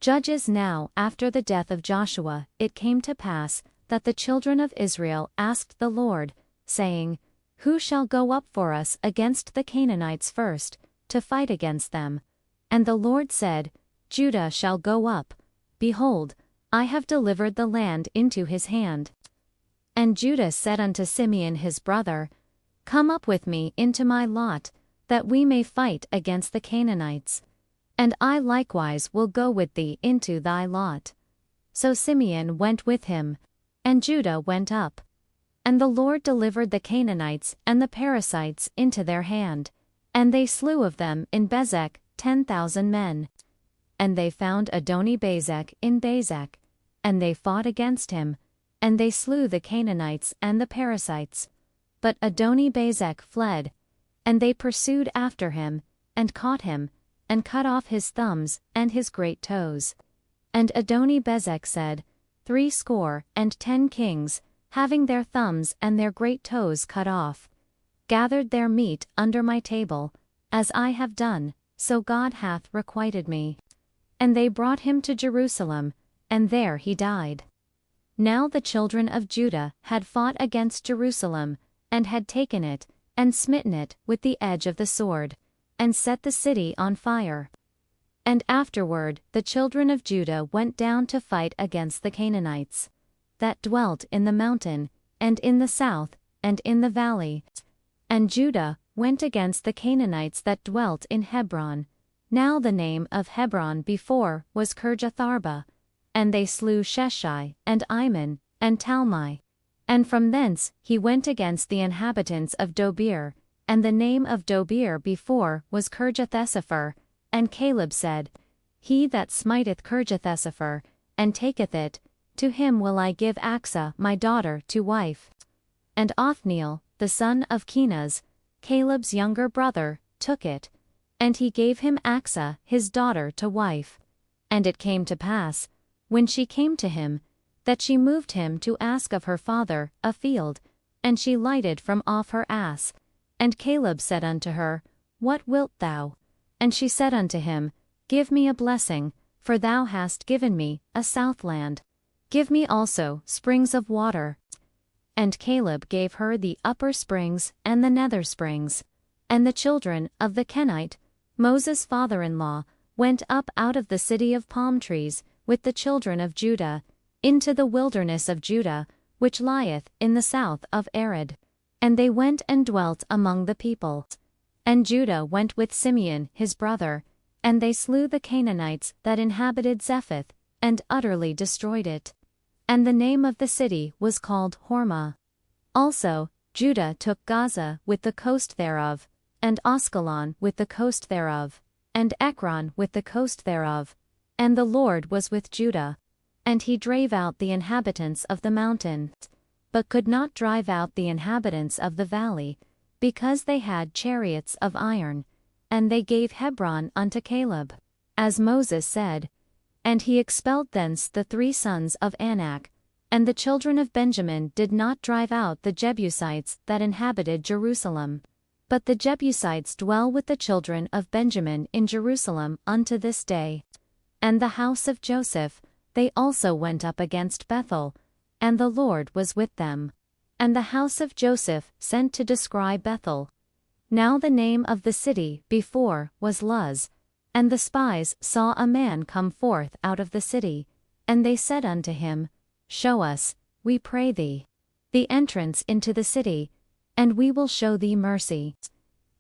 Judges. Now after the death of Joshua, it came to pass, that the children of Israel asked the Lord, saying, Who shall go up for us against the Canaanites first, to fight against them? And the Lord said, Judah shall go up. Behold, I have delivered the land into his hand. And Judah said unto Simeon his brother, Come up with me into my lot, that we may fight against the Canaanites. And I likewise will go with thee into thy lot. So Simeon went with him, and Judah went up. And the Lord delivered the Canaanites and the Perizzites into their hand, and they slew of them in Bezek 10,000 men. And they found Adoni-Bezek in Bezek, and they fought against him, and they slew the Canaanites and the Perizzites. But Adoni-Bezek fled, and they pursued after him, and caught him, and cut off his thumbs and his great toes. And Adoni-Bezek said, 70 kings, having their thumbs and their great toes cut off, gathered their meat under my table, as I have done, so God hath requited me. And they brought him to Jerusalem, and there he died. Now the children of Judah had fought against Jerusalem, and had taken it, and smitten it with the edge of the sword, and set the city on fire. And afterward the children of Judah went down to fight against the Canaanites, that dwelt in the mountain, and in the south, and in the valley. And Judah went against the Canaanites that dwelt in Hebron. Now the name of Hebron before was Kirjatharba. And they slew Sheshai, and Iman, and Talmai. And from thence he went against the inhabitants of Dobir, and the name of Dobir before was Kirjathesepher. And Caleb said, He that smiteth Kirjathesepher, and taketh it, to him will I give Achsah my daughter to wife. And Othniel, the son of Kenaz, Caleb's younger brother, took it, and he gave him Achsah his daughter to wife. And it came to pass, when she came to him, that she moved him to ask of her father a field, and she lighted from off her ass. And Caleb said unto her, What wilt thou? And she said unto him, Give me a blessing, for thou hast given me a southland. Give me also springs of water. And Caleb gave her the upper springs and the nether springs. And the children of the Kenite, Moses' father-in-law, went up out of the city of palm trees with the children of Judah, into the wilderness of Judah, which lieth in the south of Arad. And they went and dwelt among the people. And Judah went with Simeon his brother, and they slew the Canaanites that inhabited Zephath, and utterly destroyed it. And the name of the city was called Hormah. Also, Judah took Gaza with the coast thereof, and Askelon with the coast thereof, and Ekron with the coast thereof. And the Lord was with Judah. And he drave out the inhabitants of the mountain, but could not drive out the inhabitants of the valley, because they had chariots of iron. And they gave Hebron unto Caleb, as Moses said. And he expelled thence the 3 sons of Anak. And the children of Benjamin did not drive out the Jebusites that inhabited Jerusalem. But the Jebusites dwell with the children of Benjamin in Jerusalem unto this day. And the house of Joseph, they also went up against Bethel, and the Lord was with them. And the house of Joseph sent to descry Bethel. Now the name of the city before was Luz. And the spies saw a man come forth out of the city, and they said unto him, Show us, we pray thee, the entrance into the city, and we will show thee mercy.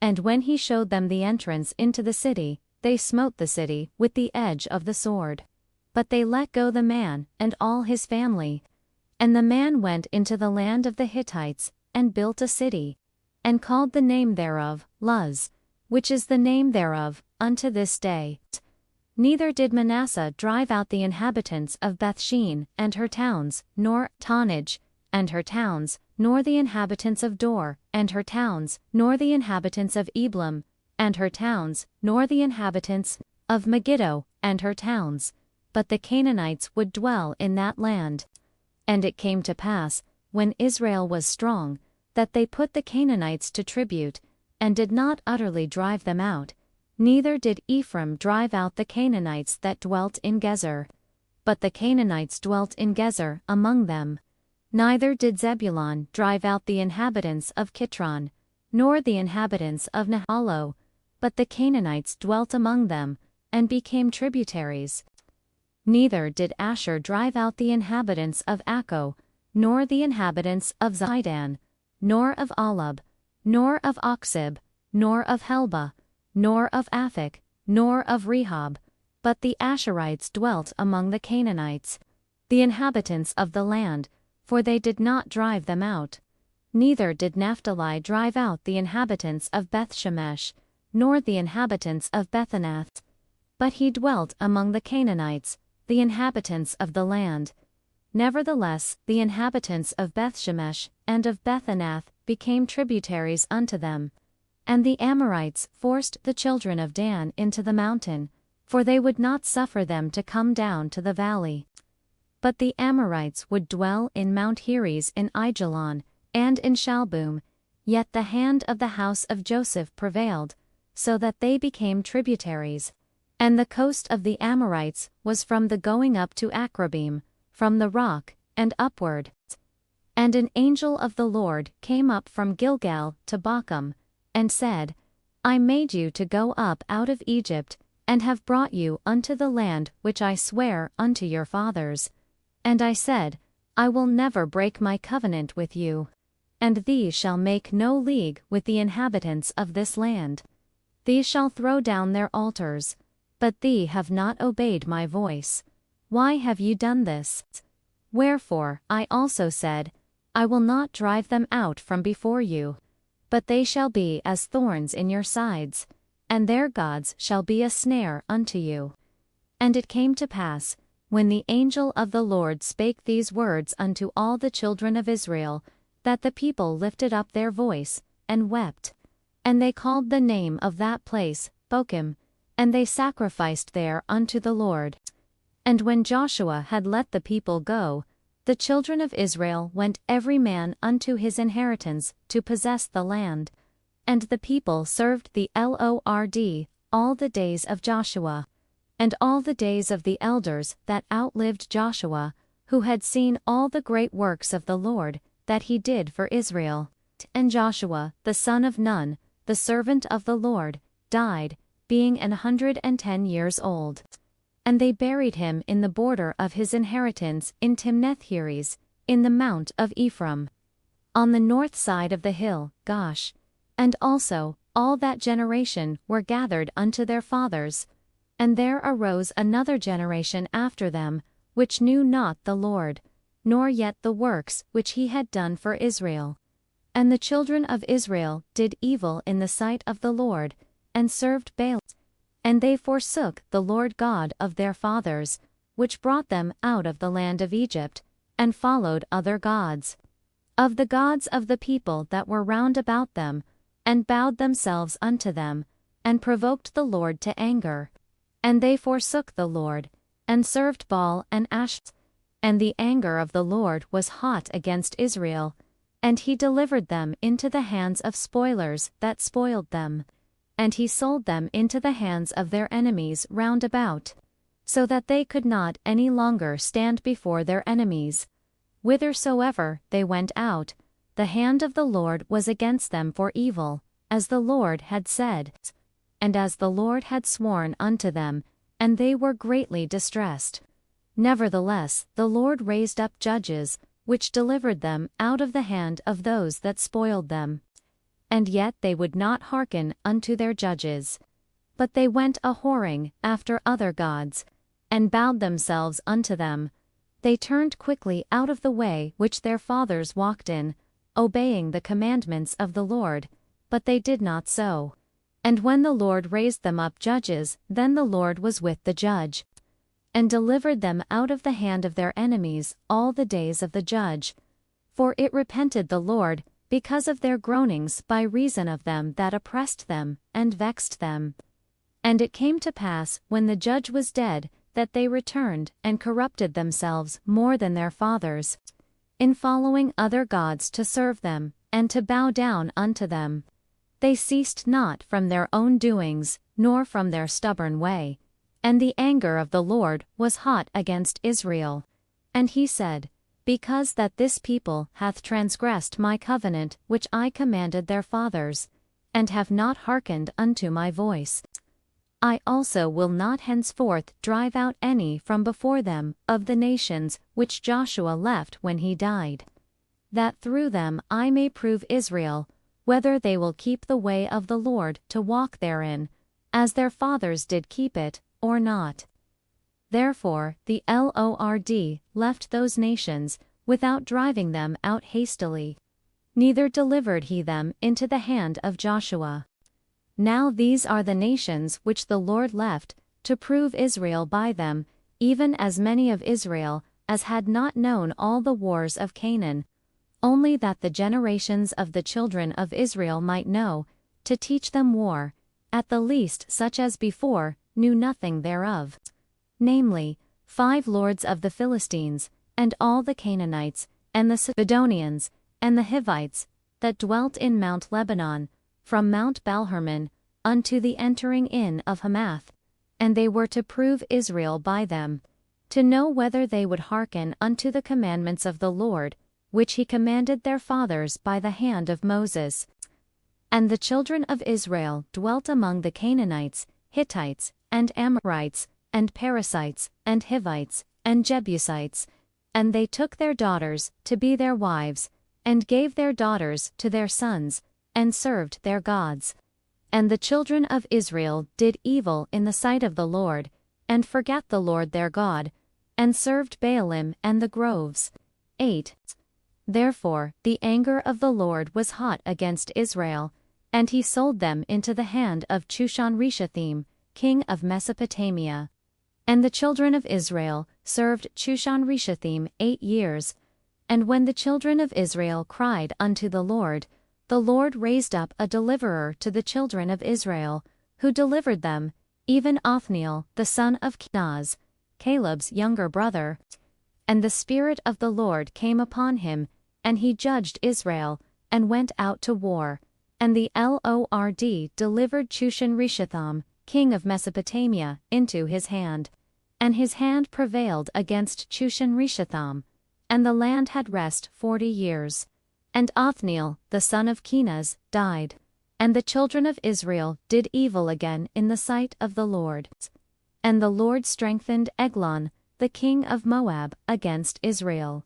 And when he showed them the entrance into the city, they smote the city with the edge of the sword. But they let go the man and all his family. And the man went into the land of the Hittites, and built a city, and called the name thereof Luz, which is the name thereof unto this day. Neither did Manasseh drive out the inhabitants of Bethshean and her towns, nor Taanach and her towns, nor the inhabitants of Dor and her towns, nor the inhabitants of Eblam and her towns, nor the inhabitants of Megiddo and her towns. But the Canaanites would dwell in that land. And it came to pass, when Israel was strong, that they put the Canaanites to tribute, and did not utterly drive them out, Neither did Ephraim drive out the Canaanites that dwelt in Gezer. But the Canaanites dwelt in Gezer among them. Neither did Zebulun drive out the inhabitants of Kitron, nor the inhabitants of Nahalol, but the Canaanites dwelt among them, and became tributaries. Neither did Asher drive out the inhabitants of Akko, nor the inhabitants of Zidon, nor of Alab, nor of Oxib, nor of Helba, nor of Aphek, nor of Rehob, but the Asherites dwelt among the Canaanites, the inhabitants of the land, for they did not drive them out. Neither did Naphtali drive out the inhabitants of Bethshemesh, nor the inhabitants of Bethanath, but he dwelt among the Canaanites, the inhabitants of the land. Nevertheless, the inhabitants of Bethshemesh and of Bethanath became tributaries unto them. And the Amorites forced the children of Dan into the mountain, for they would not suffer them to come down to the valley. But the Amorites would dwell in Mount Heres in Aijalon, and in Shalboom, yet the hand of the house of Joseph prevailed, so that they became tributaries. And the coast of the Amorites was from the going up to Akrabim, from the rock, and upward. And an angel of the Lord came up from Gilgal to Bochum, and said, I made you to go up out of Egypt, and have brought you unto the land which I sware unto your fathers. And I said, I will never break my covenant with you. And these shall make no league with the inhabitants of this land. These shall throw down their altars. But thee have not obeyed my voice. Why have you done this? Wherefore I also said, I will not drive them out from before you. But they shall be as thorns in your sides, and their gods shall be a snare unto you. And it came to pass, when the angel of the Lord spake these words unto all the children of Israel, that the people lifted up their voice, and wept. And they called the name of that place Bochim, and they sacrificed there unto the Lord. And when Joshua had let the people go, the children of Israel went every man unto his inheritance to possess the land. And the people served the Lord all the days of Joshua, and all the days of the elders that outlived Joshua, who had seen all the great works of the Lord, that he did for Israel. And Joshua, the son of Nun, the servant of the Lord, died, being 110 years old. And they buried him in the border of his inheritance in Timnath-Heres, in the mount of Ephraim, on the north side of the hill, Gosh. And also, all that generation were gathered unto their fathers. And there arose another generation after them, which knew not the Lord, nor yet the works which he had done for Israel. And the children of Israel did evil in the sight of the Lord, and served Baal. And they forsook the Lord God of their fathers, which brought them out of the land of Egypt, and followed other gods, of the gods of the people that were round about them, and bowed themselves unto them, and provoked the Lord to anger. And they forsook the Lord, and served Baal and Ashtoreth. And the anger of the Lord was hot against Israel, and he delivered them into the hands of spoilers that spoiled them. And he sold them into the hands of their enemies round about, so that they could not any longer stand before their enemies. Whithersoever they went out, the hand of the Lord was against them for evil, as the Lord had said, and as the Lord had sworn unto them, and they were greatly distressed. Nevertheless the Lord raised up judges, which delivered them out of the hand of those that spoiled them. And yet they would not hearken unto their judges. But they went a-whoring after other gods, and bowed themselves unto them. They turned quickly out of the way which their fathers walked in, obeying the commandments of the Lord, but they did not so. And when the Lord raised them up judges, then the Lord was with the judge, and delivered them out of the hand of their enemies all the days of the judge. For it repented the Lord, because of their groanings by reason of them that oppressed them, and vexed them. And it came to pass, when the judge was dead, that they returned, and corrupted themselves more than their fathers, in following other gods to serve them, and to bow down unto them. They ceased not from their own doings, nor from their stubborn way. And the anger of the Lord was hot against Israel. And he said, Because that this people hath transgressed my covenant which I commanded their fathers, and have not hearkened unto my voice, I also will not henceforth drive out any from before them of the nations which Joshua left when he died, that through them I may prove Israel, whether they will keep the way of the Lord to walk therein, as their fathers did keep it, or not. Therefore the Lord left those nations, without driving them out hastily. Neither delivered he them into the hand of Joshua. Now these are the nations which the Lord left, to prove Israel by them, even as many of Israel as had not known all the wars of Canaan, only that the generations of the children of Israel might know, to teach them war, at the least such as before knew nothing thereof. Namely, 5 lords of the Philistines, and all the Canaanites, and the Sidonians, and the Hivites, that dwelt in Mount Lebanon, from Mount Baal-Hermon unto the entering in of Hamath, and they were to prove Israel by them, to know whether they would hearken unto the commandments of the Lord, which he commanded their fathers by the hand of Moses. And the children of Israel dwelt among the Canaanites, Hittites, and Amorites, and Perizzites, and Hivites, and Jebusites, and they took their daughters to be their wives, and gave their daughters to their sons, and served their gods. And the children of Israel did evil in the sight of the Lord, and forgat the Lord their God, and served Baalim and the groves. 8. Therefore the anger of the Lord was hot against Israel, and he sold them into the hand of Chushan-Rishathaim, king of Mesopotamia. And the children of Israel served Chushan-Rishathaim 8 years. And when the children of Israel cried unto the Lord raised up a deliverer to the children of Israel, who delivered them, even Othniel the son of Kenaz, Caleb's younger brother. And the Spirit of the Lord came upon him, and he judged Israel, and went out to war. And the Lord delivered Chushan-Rishathaim, king of Mesopotamia, into his hand. And his hand prevailed against Chushan-Rishathaim, and the land had rest 40 years. And Othniel the son of Kenaz died. And the children of Israel did evil again in the sight of the Lord. And the Lord strengthened Eglon, the king of Moab, against Israel,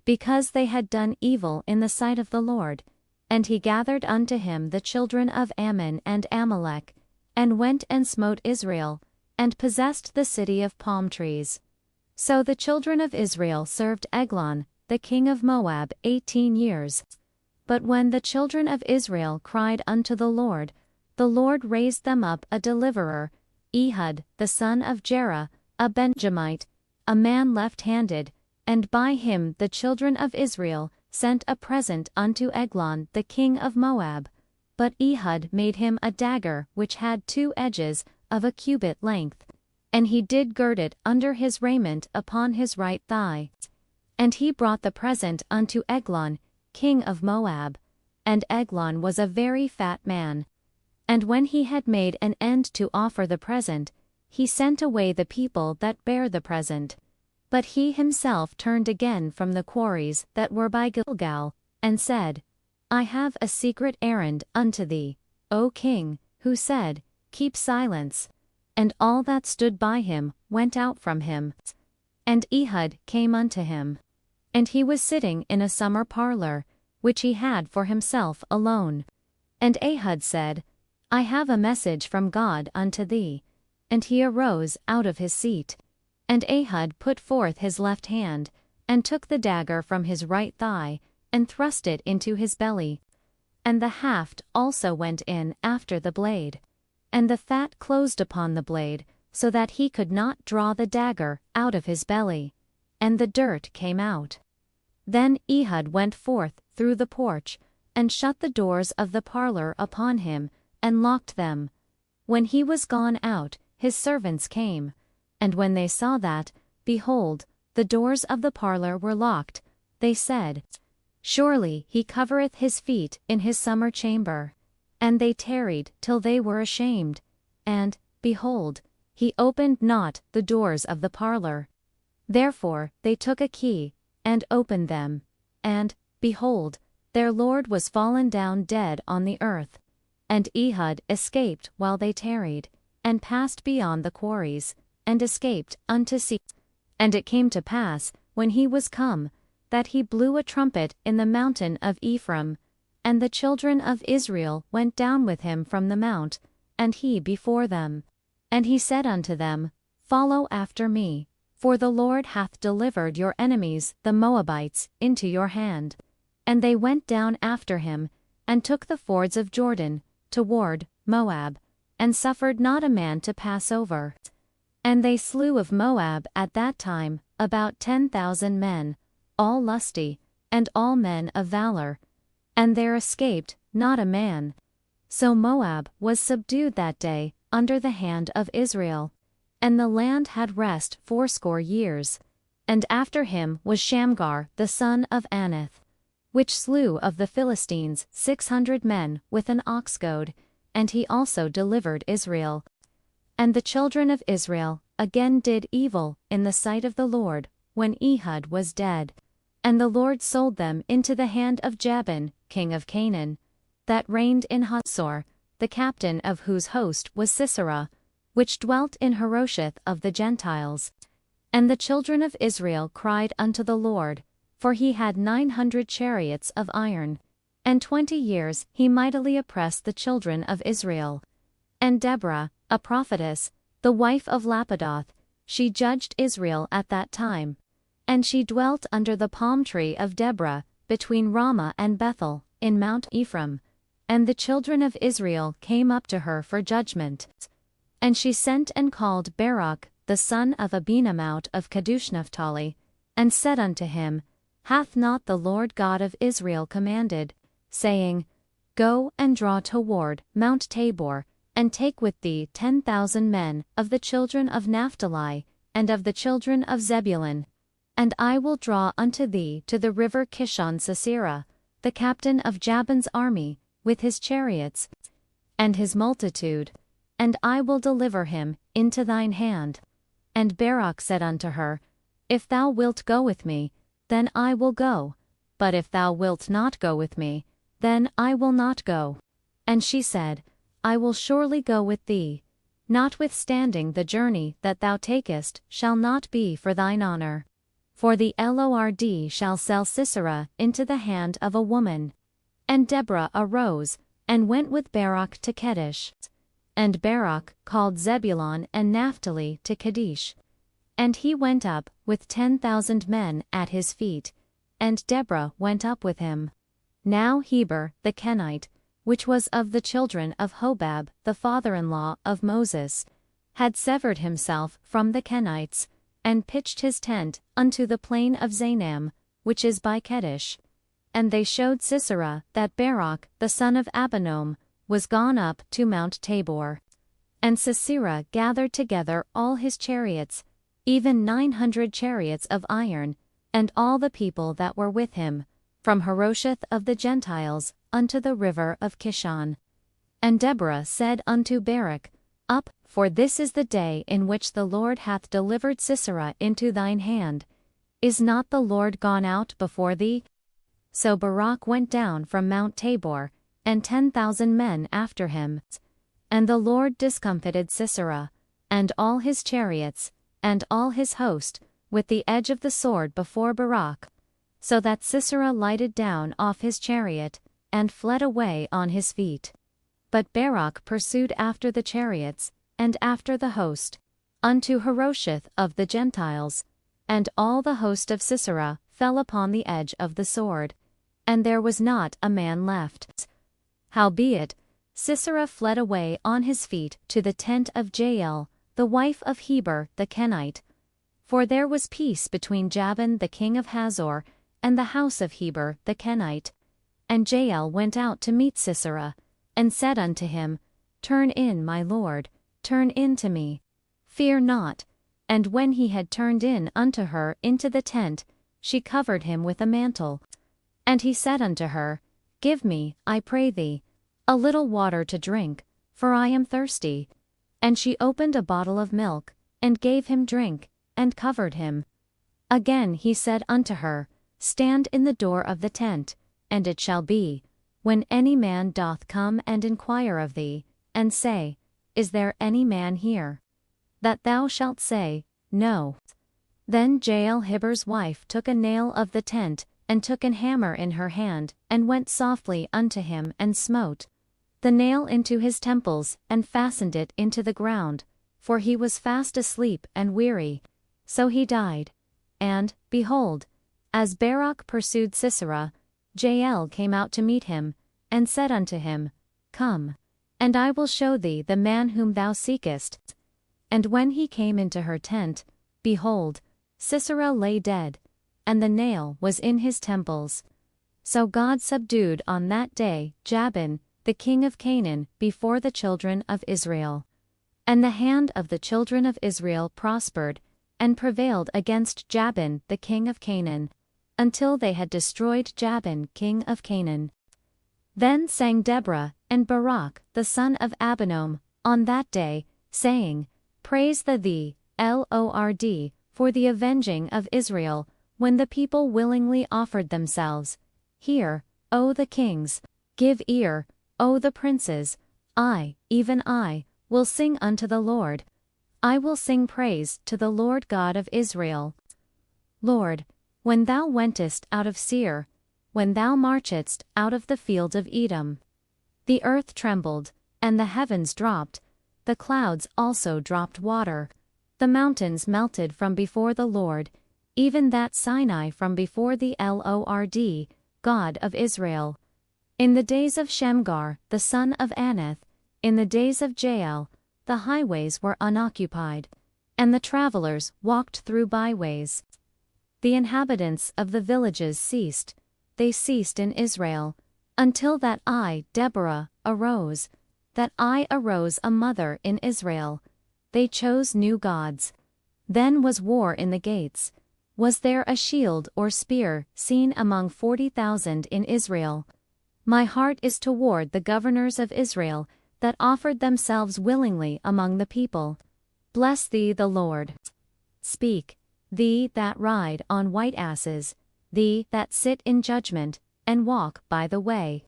because they had done evil in the sight of the Lord. And he gathered unto him the children of Ammon and Amalek, and went and smote Israel, and possessed the city of palm trees. So the children of Israel served Eglon, the king of Moab, 18 years. But when the children of Israel cried unto the Lord raised them up a deliverer, Ehud the son of Jerah, a Benjamite, a man left-handed, and by him the children of Israel sent a present unto Eglon the king of Moab. But Ehud made him a dagger which had 2 edges of a cubit length, and he did gird it under his raiment upon his right thigh. And he brought the present unto Eglon, king of Moab. And Eglon was a very fat man. And when he had made an end to offer the present, he sent away the people that bare the present. But he himself turned again from the quarries that were by Gilgal, and said, I have a secret errand unto thee, O king, who said, Keep silence. And all that stood by him went out from him. And Ehud came unto him. And he was sitting in a summer parlor, which he had for himself alone. And Ehud said, I have a message from God unto thee. And he arose out of his seat. And Ehud put forth his left hand, and took the dagger from his right thigh, and thrust it into his belly. And the haft also went in after the blade. And the fat closed upon the blade, so that he could not draw the dagger out of his belly. And the dirt came out. Then Ehud went forth through the porch, and shut the doors of the parlor upon him, and locked them. When he was gone out, his servants came. And when they saw that, behold, the doors of the parlor were locked, they said, Surely he covereth his feet in his summer chamber. And they tarried till they were ashamed. And, behold, he opened not the doors of the parlor. Therefore they took a key, and opened them. And, behold, their lord was fallen down dead on the earth. And Ehud escaped while they tarried, and passed beyond the quarries, and escaped unto sea. And it came to pass, when he was come, that he blew a trumpet in the mountain of Ephraim, and the children of Israel went down with him from the mount, and he before them. And he said unto them, Follow after me, for the Lord hath delivered your enemies the Moabites into your hand. And they went down after him, and took the fords of Jordan, toward Moab, and suffered not a man to pass over. And they slew of Moab at that time about 10,000 men, all lusty, and all men of valor. And there escaped not a man. So Moab was subdued that day under the hand of Israel. And the land had rest 80 years. And after him was Shamgar the son of Anath, which slew of the Philistines 600 men with an ox goad, and he also delivered Israel. And the children of Israel again did evil in the sight of the Lord, when Ehud was dead. And the Lord sold them into the hand of Jabin, king of Canaan, that reigned in Hazor, the captain of whose host was Sisera, which dwelt in Harosheth of the Gentiles. And the children of Israel cried unto the Lord, for he had 900 chariots of iron. And 20 years he mightily oppressed the children of Israel. And Deborah, a prophetess, the wife of Lapidoth, she judged Israel at that time. And she dwelt under the palm tree of Deborah, between Ramah and Bethel, in Mount Ephraim. And the children of Israel came up to her for judgment. And she sent and called Barak, the son of Abinam out of Kadesh-Naphtali, and said unto him, Hath not the Lord God of Israel commanded, saying, Go and draw toward Mount Tabor, and take with thee 10,000 men of the children of Naphtali, and of the children of Zebulun. And I will draw unto thee to the river Kishon Sisera, the captain of Jabin's army, with his chariots, and his multitude, and I will deliver him into thine hand. And Barak said unto her, If thou wilt go with me, then I will go, but if thou wilt not go with me, then I will not go. And she said, I will surely go with thee, notwithstanding the journey that thou takest shall not be for thine honor. For the Lord shall sell Sisera into the hand of a woman. And Deborah arose, and went with Barak to Kedesh. And Barak called Zebulun and Naphtali to Kadesh. And he went up with 10,000 men at his feet, and Deborah went up with him. Now Heber the Kenite, which was of the children of Hobab the father-in-law of Moses, had severed himself from the Kenites, and pitched his tent unto the plain of Zaanam, which is by Kedesh. And they showed Sisera that Barak the son of Abinoam was gone up to Mount Tabor. And Sisera gathered together all his chariots, even 900 chariots of iron, and all the people that were with him, from Harosheth of the Gentiles unto the river of Kishon. And Deborah said unto Barak, Up, for this is the day in which the Lord hath delivered Sisera into thine hand. Is not the Lord gone out before thee? So Barak went down from Mount Tabor, and 10,000 men after him. And the Lord discomfited Sisera, and all his chariots, and all his host, with the edge of the sword before Barak, so that Sisera lighted down off his chariot, and fled away on his feet. But Barak pursued after the chariots, and after the host, unto Harosheth of the Gentiles, and all the host of Sisera fell upon the edge of the sword, and there was not a man left. Howbeit, Sisera fled away on his feet to the tent of Jael, the wife of Heber the Kenite. For there was peace between Jabin the king of Hazor, and the house of Heber the Kenite. And Jael went out to meet Sisera, and said unto him, Turn in, my lord, turn in to me. Fear not. And when he had turned in unto her into the tent, she covered him with a mantle. And he said unto her, Give me, I pray thee, a little water to drink, for I am thirsty. And she opened a bottle of milk, and gave him drink, and covered him. Again he said unto her, Stand in the door of the tent, and it shall be, when any man doth come and inquire of thee, and say, Is there any man here? That thou shalt say, No. Then Jael Heber's wife took a nail of the tent, and took an hammer in her hand, and went softly unto him, and smote the nail into his temples, and fastened it into the ground, for he was fast asleep and weary. So he died. And, behold, as Barak pursued Sisera, Jael came out to meet him, and said unto him, Come, and I will show thee the man whom thou seekest. And when he came into her tent, behold, Sisera lay dead, and the nail was in his temples. So God subdued on that day Jabin, the king of Canaan, before the children of Israel. And the hand of the children of Israel prospered, and prevailed against Jabin the king of Canaan, until they had destroyed Jabin king of Canaan. Then sang Deborah and Barak the son of Abinoam on that day, saying, Praise thee, Lord, for the avenging of Israel, when the people willingly offered themselves. Hear, O the kings, give ear, O the princes, I, even I, will sing unto the Lord. I will sing praise to the Lord God of Israel. Lord, when thou wentest out of Seir, when thou marchedst out of the field of Edom, the earth trembled, and the heavens dropped, the clouds also dropped water, the mountains melted from before the Lord, even that Sinai from before the Lord, God of Israel. In the days of Shamgar the son of Anath, in the days of Jael, the highways were unoccupied, and the travelers walked through byways. The inhabitants of the villages ceased, they ceased in Israel, until that I, Deborah, arose, that I arose a mother in Israel. They chose new gods. Then was war in the gates. Was there a shield or spear seen among 40,000 in Israel? My heart is toward the governors of Israel, that offered themselves willingly among the people. Bless thee the Lord. Speak, thee that ride on white asses, thee that sit in judgment, and walk by the way.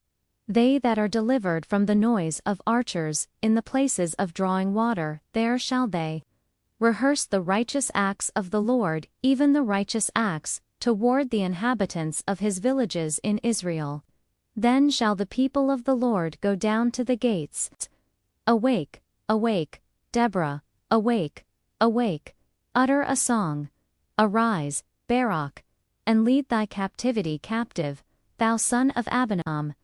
They that are delivered from the noise of archers, in the places of drawing water, there shall they rehearse the righteous acts of the Lord, even the righteous acts, toward the inhabitants of his villages in Israel. Then shall the people of the Lord go down to the gates. Awake, awake, Deborah, awake, awake, utter a song. Arise, Barak, and lead thy captivity captive, thou son of Abinoam.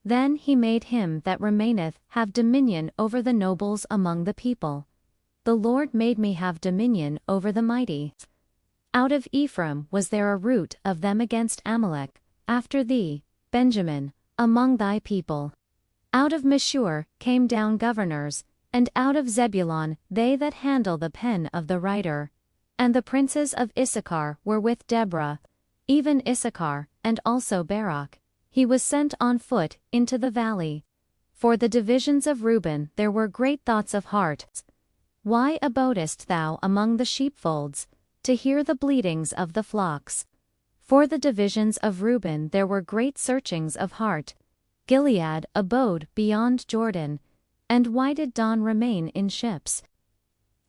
Then he made him that remaineth have dominion over the nobles among the people. The Lord made me have dominion over the mighty. Out of Ephraim was there a root of them against Amalek, after thee, Benjamin, among thy people. Out of Meshur came down governors, and out of Zebulun they that handle the pen of the writer. And the princes of Issachar were with Deborah, even Issachar, and also Barak. He was sent on foot into the valley. For the divisions of Reuben there were great thoughts of heart. Why abodest thou among the sheepfolds, to hear the bleatings of the flocks? For the divisions of Reuben there were great searchings of heart. Gilead abode beyond Jordan, and why did Dan remain in ships?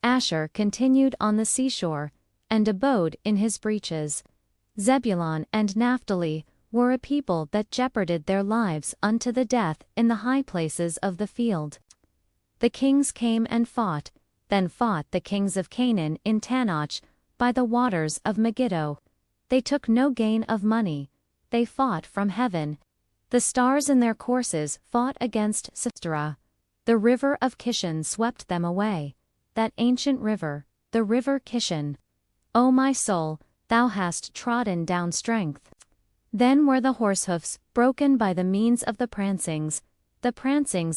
Asher continued on the seashore, and abode in his breaches. Zebulun and Naphtali were a people that jeoparded their lives unto the death in the high places of the field. The kings came and fought, then fought the kings of Canaan in Tanach, by the waters of Megiddo. They took no gain of money, they fought from heaven. The stars in their courses fought against Sisera. The river of Kishon swept them away, that ancient river, the river Kishon. O my soul, thou hast trodden down strength. Then were the horsehoofs broken by the means of the prancings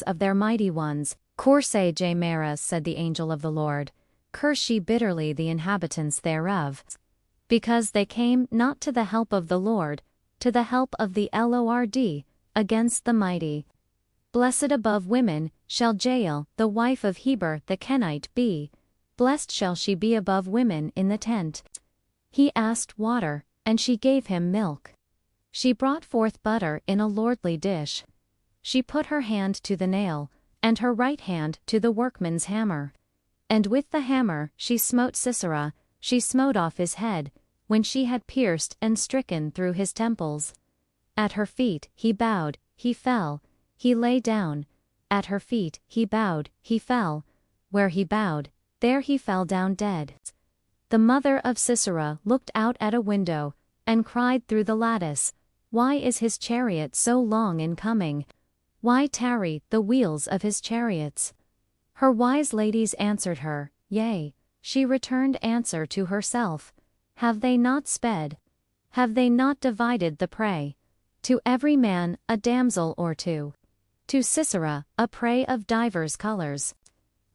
of their mighty ones. Corsay Jamera, said the angel of the Lord, curse ye bitterly the inhabitants thereof. Because they came not to the help of the Lord, to the help of the Lord, against the mighty. Blessed above women shall Jael, the wife of Heber the Kenite, be. Blessed shall she be above women in the tent. He asked water, and she gave him milk. She brought forth butter in a lordly dish. She put her hand to the nail, and her right hand to the workman's hammer. And with the hammer she smote Sisera, she smote off his head, when she had pierced and stricken through his temples. At her feet he bowed, he fell, he lay down. At her feet he bowed, he fell. Where he bowed, there he fell down dead. The mother of Sisera looked out at a window, and cried through the lattice, Why is his chariot so long in coming? Why tarry the wheels of his chariots? Her wise ladies answered her, Yea. She returned answer to herself, Have they not sped? Have they not divided the prey? To every man a damsel or two. To Sisera a prey of divers colors.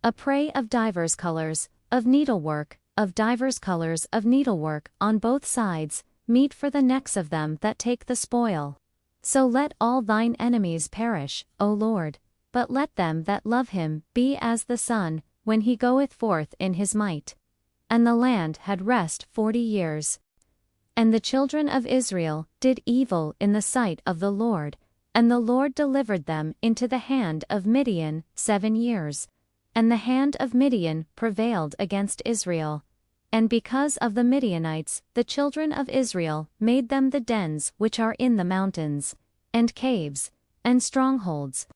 A prey of divers colors, of needlework, of divers colors of needlework on both sides, meet for the necks of them that take the spoil. So let all thine enemies perish, O Lord, but let them that love him be as the sun, when he goeth forth in his might. And the land had rest 40 years. And the children of Israel did evil in the sight of the Lord, and the Lord delivered them into the hand of Midian 7 years. And the hand of Midian prevailed against Israel. And because of the Midianites the children of Israel made them the dens which are in the mountains, and caves, and strongholds.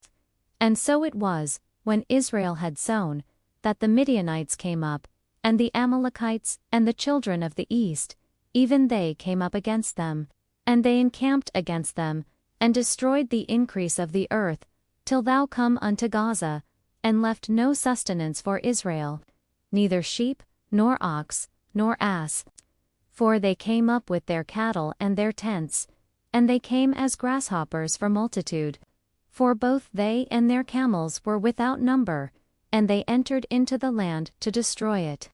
And so it was, when Israel had sown, that the Midianites came up, and the Amalekites, and the children of the east, even they came up against them, and they encamped against them, and destroyed the increase of the earth, till thou come unto Gaza, and left no sustenance for Israel, neither sheep, nor ox, nor ass. For they came up with their cattle and their tents, and they came as grasshoppers for multitude. For both they and their camels were without number, and they entered into the land to destroy it.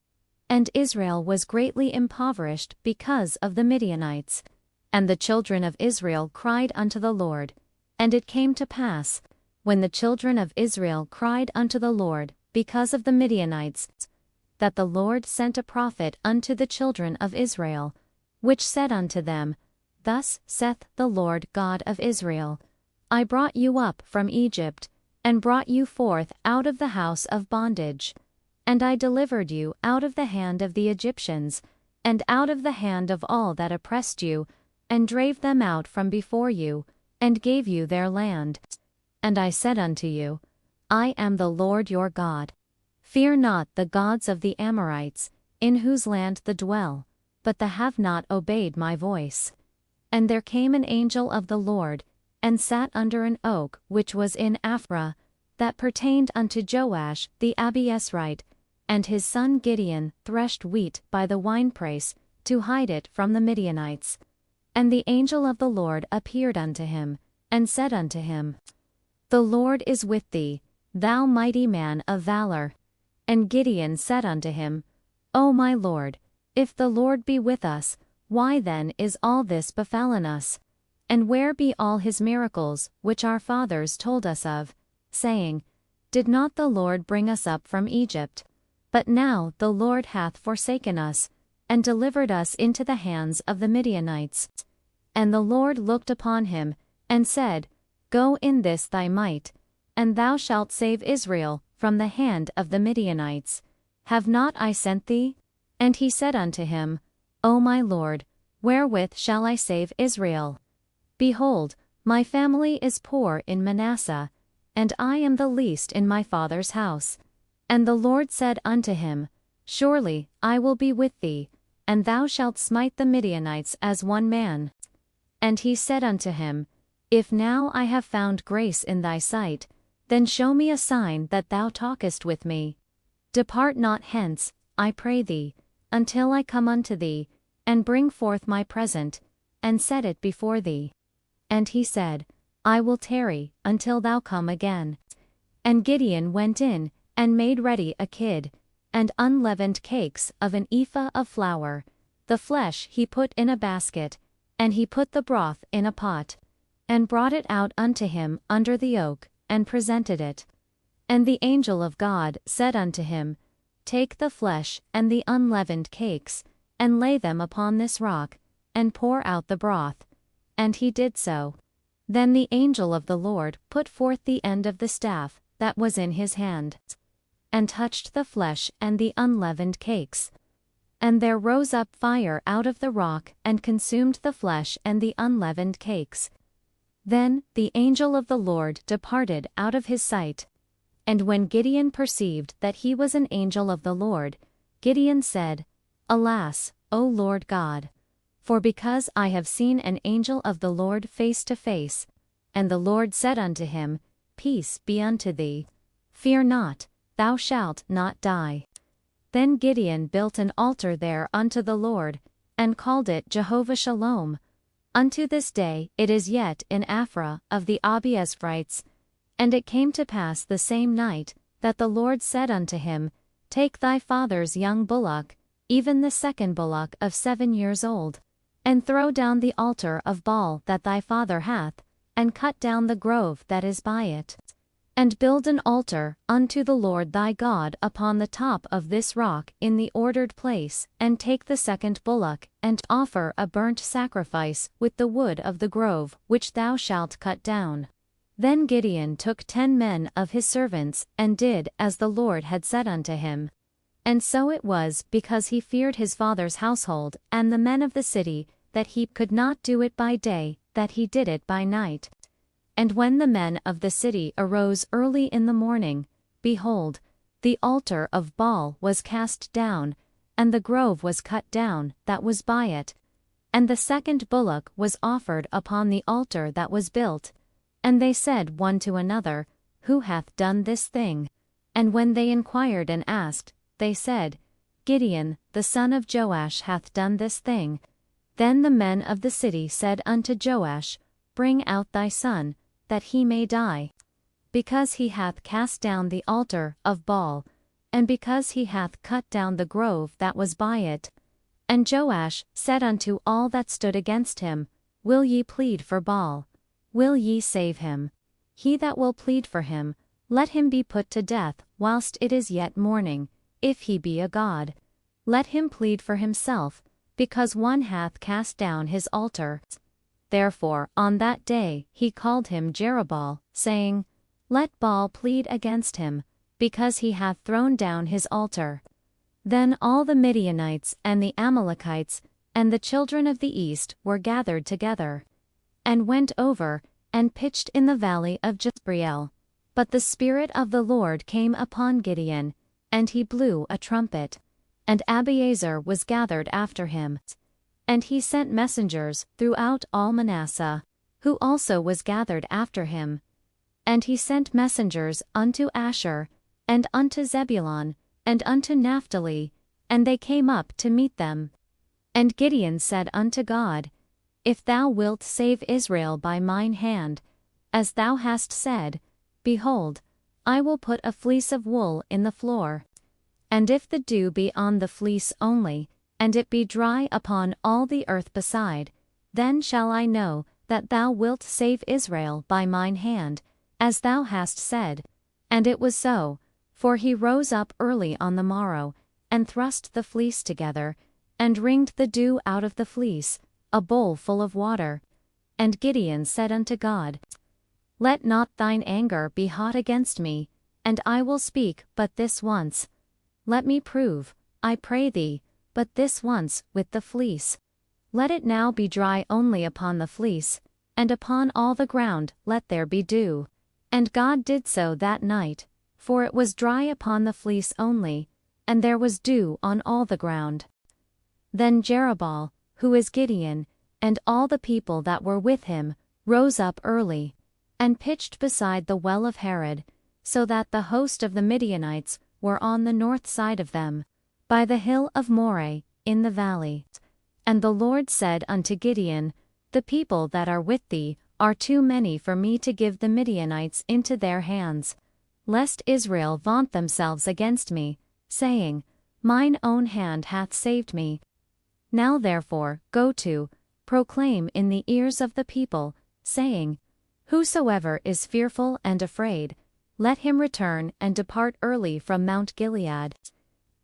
And Israel was greatly impoverished because of the Midianites. And the children of Israel cried unto the Lord. And it came to pass, when the children of Israel cried unto the Lord, because of the Midianites, that the Lord sent a prophet unto the children of Israel, which said unto them, Thus saith the Lord God of Israel, I brought you up from Egypt, and brought you forth out of the house of bondage. And I delivered you out of the hand of the Egyptians, and out of the hand of all that oppressed you, and drave them out from before you, and gave you their land. And I said unto you, I am the Lord your God. Fear not the gods of the Amorites, in whose land the dwell, but the have not obeyed my voice. And there came an angel of the Lord, and sat under an oak which was in Aphrah, that pertained unto Joash the Abiezrite, and his son Gideon threshed wheat by the winepress, to hide it from the Midianites. And the angel of the Lord appeared unto him, and said unto him, The Lord is with thee, thou mighty man of valor. And Gideon said unto him, O my Lord, if the Lord be with us, why then is all this befallen us? And where be all his miracles, which our fathers told us of, saying, Did not the Lord bring us up from Egypt? But now the Lord hath forsaken us, and delivered us into the hands of the Midianites. And the Lord looked upon him, and said, Go in this thy might, and thou shalt save Israel from the hand of the Midianites. Have not I sent thee? And he said unto him, O my Lord, wherewith shall I save Israel? Behold, my family is poor in Manasseh, and I am the least in my father's house. And the Lord said unto him, Surely I will be with thee, and thou shalt smite the Midianites as one man. And he said unto him, If now I have found grace in thy sight, then show me a sign that thou talkest with me. Depart not hence, I pray thee, until I come unto thee, and bring forth my present, and set it before thee. And he said, I will tarry until thou come again. And Gideon went in, and made ready a kid, and unleavened cakes of an ephah of flour. The flesh he put in a basket, and he put the broth in a pot, and brought it out unto him under the oak, and presented it. And the angel of God said unto him, Take the flesh and the unleavened cakes, and lay them upon this rock, and pour out the broth. And he did so. Then the angel of the Lord put forth the end of the staff that was in his hand, and touched the flesh and the unleavened cakes. And there rose up fire out of the rock and consumed the flesh and the unleavened cakes. Then the angel of the Lord departed out of his sight. And when Gideon perceived that he was an angel of the Lord, Gideon said, Alas, O Lord God! For because I have seen an angel of the Lord face to face. And the Lord said unto him, Peace be unto thee. Fear not, thou shalt not die. Then Gideon built an altar there unto the Lord, and called it Jehovah Shalom. Unto this day it is yet in Aphrah of the Abiezrites. And it came to pass the same night, that the Lord said unto him, Take thy father's young bullock, even the second bullock of 7 years old, and throw down the altar of Baal that thy father hath, and cut down the grove that is by it. And build an altar unto the Lord thy God upon the top of this rock in the ordered place, and take the second bullock, and offer a burnt sacrifice with the wood of the grove which thou shalt cut down. Then Gideon took 10 men of his servants, and did as the Lord had said unto him. And so it was because he feared his father's household and the men of the city, that he could not do it by day, that he did it by night. And when the men of the city arose early in the morning, behold, the altar of Baal was cast down, and the grove was cut down that was by it. And the second bullock was offered upon the altar that was built. And they said one to another, Who hath done this thing? And when they inquired and asked, they said, Gideon, the son of Joash, hath done this thing. Then the men of the city said unto Joash, Bring out thy son, that he may die. Because he hath cast down the altar of Baal, and because he hath cut down the grove that was by it. And Joash said unto all that stood against him, Will ye plead for Baal? Will ye save him? He that will plead for him, let him be put to death whilst it is yet morning, if he be a god. Let him plead for himself, because one hath cast down his altar. Therefore on that day he called him Jerubbaal, saying, Let Baal plead against him, because he hath thrown down his altar. Then all the Midianites and the Amalekites, and the children of the east were gathered together, and went over, and pitched in the valley of Jezreel. But the Spirit of the Lord came upon Gideon, and he blew a trumpet, and Abiezer was gathered after him. And he sent messengers throughout all Manasseh, who also was gathered after him. And he sent messengers unto Asher, and unto Zebulun, and unto Naphtali, and they came up to meet them. And Gideon said unto God, If thou wilt save Israel by mine hand, as thou hast said, behold, I will put a fleece of wool in the floor. And if the dew be on the fleece only, and it be dry upon all the earth beside, then shall I know that thou wilt save Israel by mine hand, as thou hast said. And it was so, for he rose up early on the morrow, and thrust the fleece together, and wringed the dew out of the fleece, a bowl full of water. And Gideon said unto God, Let not thine anger be hot against me, and I will speak but this once. Let me prove, I pray thee, but this once with the fleece. Let it now be dry only upon the fleece, and upon all the ground let there be dew. And God did so that night, for it was dry upon the fleece only, and there was dew on all the ground. Then Jerubbaal, who is Gideon, and all the people that were with him, rose up early, and pitched beside the well of Harod, so that the host of the Midianites were on the north side of them, by the hill of Moreh, in the valley. And the Lord said unto Gideon, The people that are with thee are too many for me to give the Midianites into their hands, lest Israel vaunt themselves against me, saying, Mine own hand hath saved me. Now therefore go to, proclaim in the ears of the people, saying, Whosoever is fearful and afraid, let him return and depart early from Mount Gilead.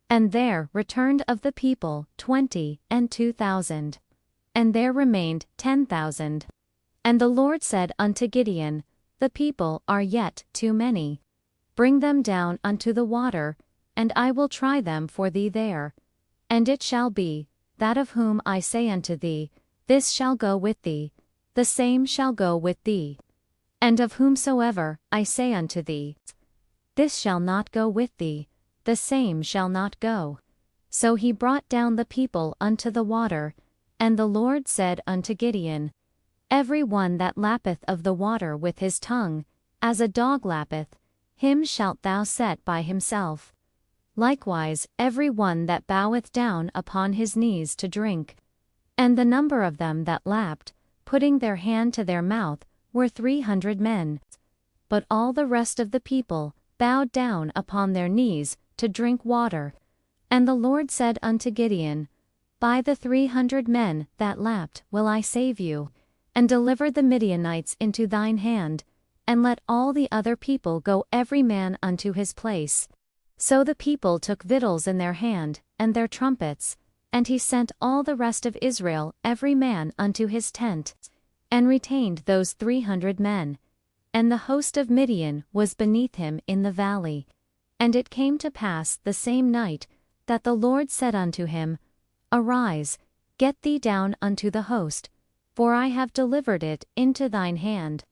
And there returned of the people 22,000. And there remained 10,000. And the Lord said unto Gideon, The people are yet too many. Bring them down unto the water, and I will try them for thee there. And it shall be, that of whom I say unto thee, This shall go with thee, the same shall go with thee. And of whomsoever I say unto thee, This shall not go with thee, the same shall not go. So he brought down the people unto the water, and the Lord said unto Gideon, Every one that lappeth of the water with his tongue, as a dog lappeth, him shalt thou set by himself. Likewise every one that boweth down upon his knees to drink. And the number of them that lapped, putting their hand to their mouth, were 300 men. But all the rest of the people bowed down upon their knees to drink water. And the Lord said unto Gideon, By the 300 men that lapped will I save you, and deliver the Midianites into thine hand, and let all the other people go every man unto his place. So the people took victuals in their hand, and their trumpets, and he sent all the rest of Israel every man unto his tent, and retained those 300 men. And the host of Midian was beneath him in the valley. And it came to pass the same night, that the Lord said unto him, Arise, get thee down unto the host, for I have delivered it into thine hand.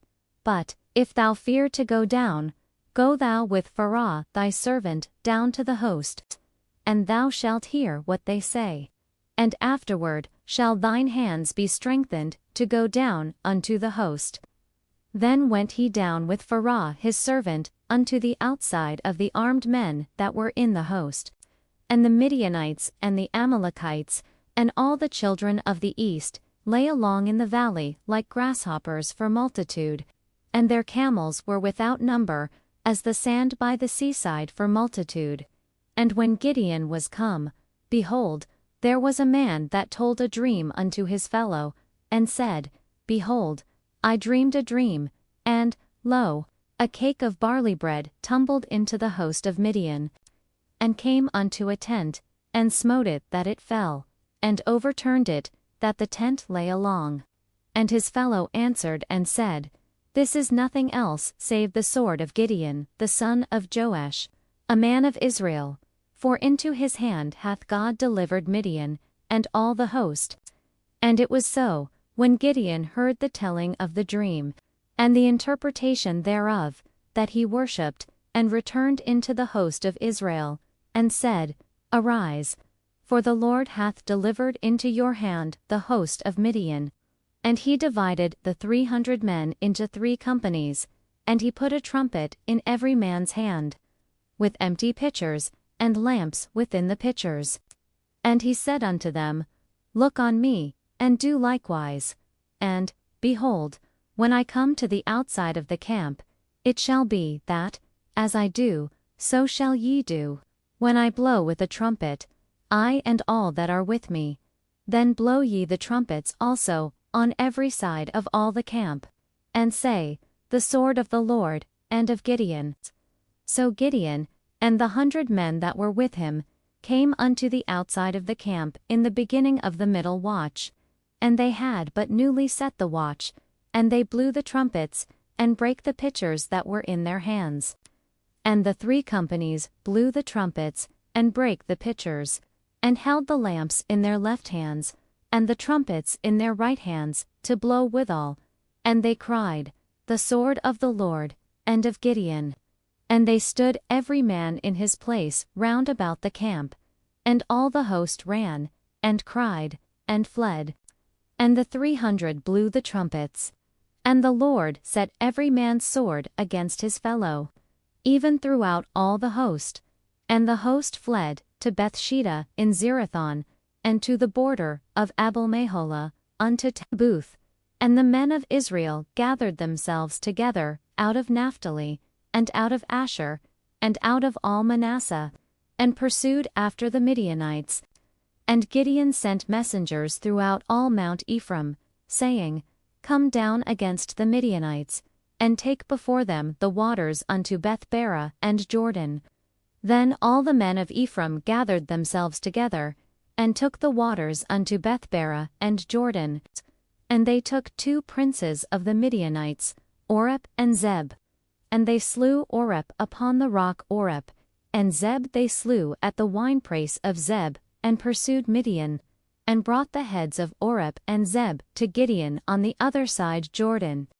But, if thou fear to go down, go thou with Pharaoh thy servant down to the host, and thou shalt hear what they say. And afterward shall thine hands be strengthened to go down unto the host. Then went he down with Pharaoh his servant unto the outside of the armed men that were in the host. And the Midianites and the Amalekites, and all the children of the east, lay along in the valley like grasshoppers for multitude, and their camels were without number, as the sand by the seaside for multitude. And when Gideon was come, behold, there was a man that told a dream unto his fellow, and said, Behold, I dreamed a dream, and, lo, a cake of barley bread tumbled into the host of Midian, and came unto a tent, and smote it that it fell, and overturned it, that the tent lay along. And his fellow answered and said, This is nothing else save the sword of Gideon, the son of Joash, a man of Israel. For into his hand hath God delivered Midian, and all the host. And it was so, when Gideon heard the telling of the dream, and the interpretation thereof, that he worshipped, and returned into the host of Israel, and said, Arise, for the Lord hath delivered into your hand the host of Midian. And he divided the 300 men into 3 companies, and he put a trumpet in every man's hand, with empty pitchers, and lamps within the pitchers. And he said unto them, Look on me, and do likewise. And, behold, when I come to the outside of the camp, it shall be that, as I do, so shall ye do. When I blow with a trumpet, I and all that are with me, then blow ye the trumpets also on every side of all the camp, and say, The sword of the Lord, and of Gideon. So Gideon, and the 100 men that were with him, came unto the outside of the camp in the beginning of the middle watch. And they had but newly set the watch, and they blew the trumpets, and brake the pitchers that were in their hands. And the 3 companies blew the trumpets, and brake the pitchers, and held the lamps in their left hands, and the trumpets in their right hands, to blow withal. And they cried, The sword of the Lord, and of Gideon. And they stood every man in his place round about the camp. And all the host ran, and cried, and fled. And the 300 blew the trumpets. And the Lord set every man's sword against his fellow, even throughout all the host. And the host fled to Bethsheba in Zerathon, and to the border of Abel-Meholah, unto Tabooth. And the men of Israel gathered themselves together out of Naphtali, and out of Asher, and out of all Manasseh, and pursued after the Midianites. And Gideon sent messengers throughout all Mount Ephraim, saying, Come down against the Midianites, and take before them the waters unto Bethbara and Jordan. Then all the men of Ephraim gathered themselves together, and took the waters unto Bethbara and Jordan. And they took 2 princes of the Midianites, Oreb and Zeb. And they slew Oreb upon the rock Oreb, and Zeb they slew at the winepress of Zeb, and pursued Midian, and brought the heads of Oreb and Zeb to Gideon on the other side Jordan.